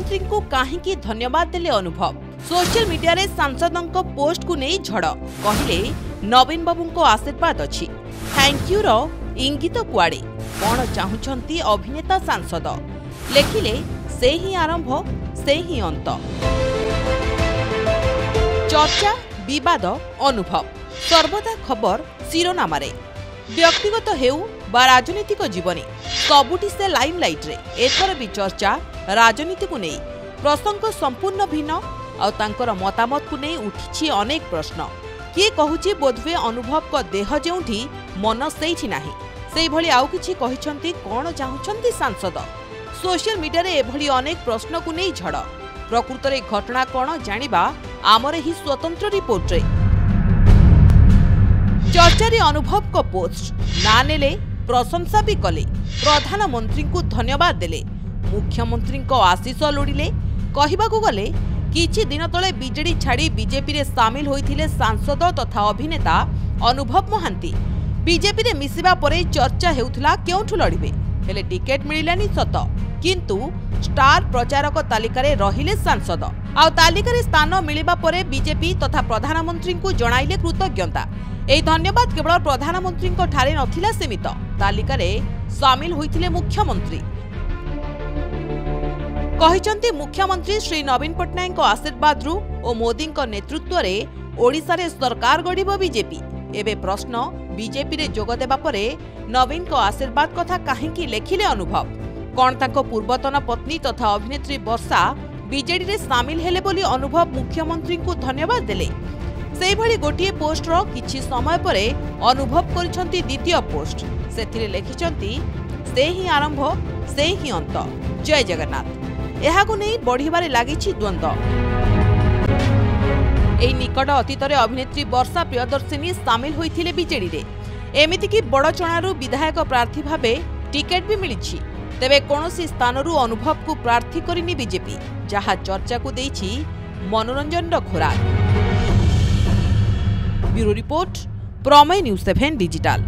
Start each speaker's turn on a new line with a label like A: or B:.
A: मुख्यमंत्री को काहेकि धन्यवाद देले अनुभव। सोशल मीडिया रे सांसदों पोस्ट को नहीं झड़ कहले नवीन बाबू को आशीर्वाद अच्छी थैंक यू रो इंगित कुआड़े कौन चाहूंती अभिनेता सांसद लेखिले से ही आरंभ से ही अंत। चर्चा विवाद अनुभव सर्वदा खबर शिरोनाम व्यक्तिगत हेउ बा राजनीतिक जीवनी सबुटी से लाइमलाइट रे एथर भी चर्चा राजनीति को नहीं प्रसंग संपूर्ण भिन्न और तांकर मतामत को नहीं उठी अनेक प्रश्न। किए कहूची बोधवे अनुभव को देह जेउठी मन सेठी नाही सेई भली आउ किछि कहिसंती कोन चाहुचंती सांसद। सोशल मीडिया रे एभली अनेक प्रश्न को नहीं झड़ प्रकृत रे घटना कोन जानिबा आमर ही स्वतंत्र रिपोर्ट रे। चर्चा रे अनुभव को पोस्ट ना नेले प्रशंसा भी कले प्रधानमंत्री को धन्यवाद देले मुख्यमंत्री को आशीष लोड़िले कहबा को गले किछि दिन तले बीजेडी छाड़ी बीजेपी रे शामिल होइथिले सांसद तथा अभिनेता अनुभव महांती। बीजेपी रे मिसिबा परे चर्चा हेउथला केउठु लड़िबे हेले टिकेट मिलिलानी सत किंतु स्टार प्रचारक तालिका रे रहिले सांसद आ तालिका रे स्थान मिलिबा परे बीजेपी तथा प्रधानमंत्री को जणाइले कृतज्ञता। एही धन्यवाद केवल प्रधानमंत्री को ठारे नथिला सीमित तालिका रे शामिल होइथिले मुख्यमंत्री कहिचंती मुख्यमंत्री श्री नवीन पट्टनायक आशीर्वाद रु ओ मोदी नेतृत्व रे ओडिशा रे सरकार गढ़िबो बीजेपी। एबे प्रश्न बीजेपी रे जोग देबा परे नवीन को आशीर्वाद कथा काहेकि लेखिले अनुभव कोन ताको पूर्वतन पत्नी तथा अभिनेत्री वर्षा बीजेडी रे शामिल हेले बोली अनुभव मुख्यमंत्री को धन्यवाद देले। सेही भली गोटिए पोस्ट रो किछि समय परे अनुभव करिसंती द्वितीय पोस्ट सेथिरे लेखिसंती से ही आरंभ से ही अंत। जय जगन्नाथ। एहाकु नहीं बढ़िबारे लागिछि द्वंद्व। एही निकट अतीतरे अभिनेत्री वर्षा प्रियदर्शिनी शामिल होइथिले बीजेडी रे एमिति कि बड़चणारू विधायक प्रार्थी भाबे टिकेट भी मिलिछि तेबे कोनोसी स्थानरू अनुभव को प्रार्थी करिनि बीजेपी जहा चर्चा को देइछि मनोरंजन खोराक। ब्यूरो रिपोर्ट प्रमेय न्यूज 7 डिजिटल।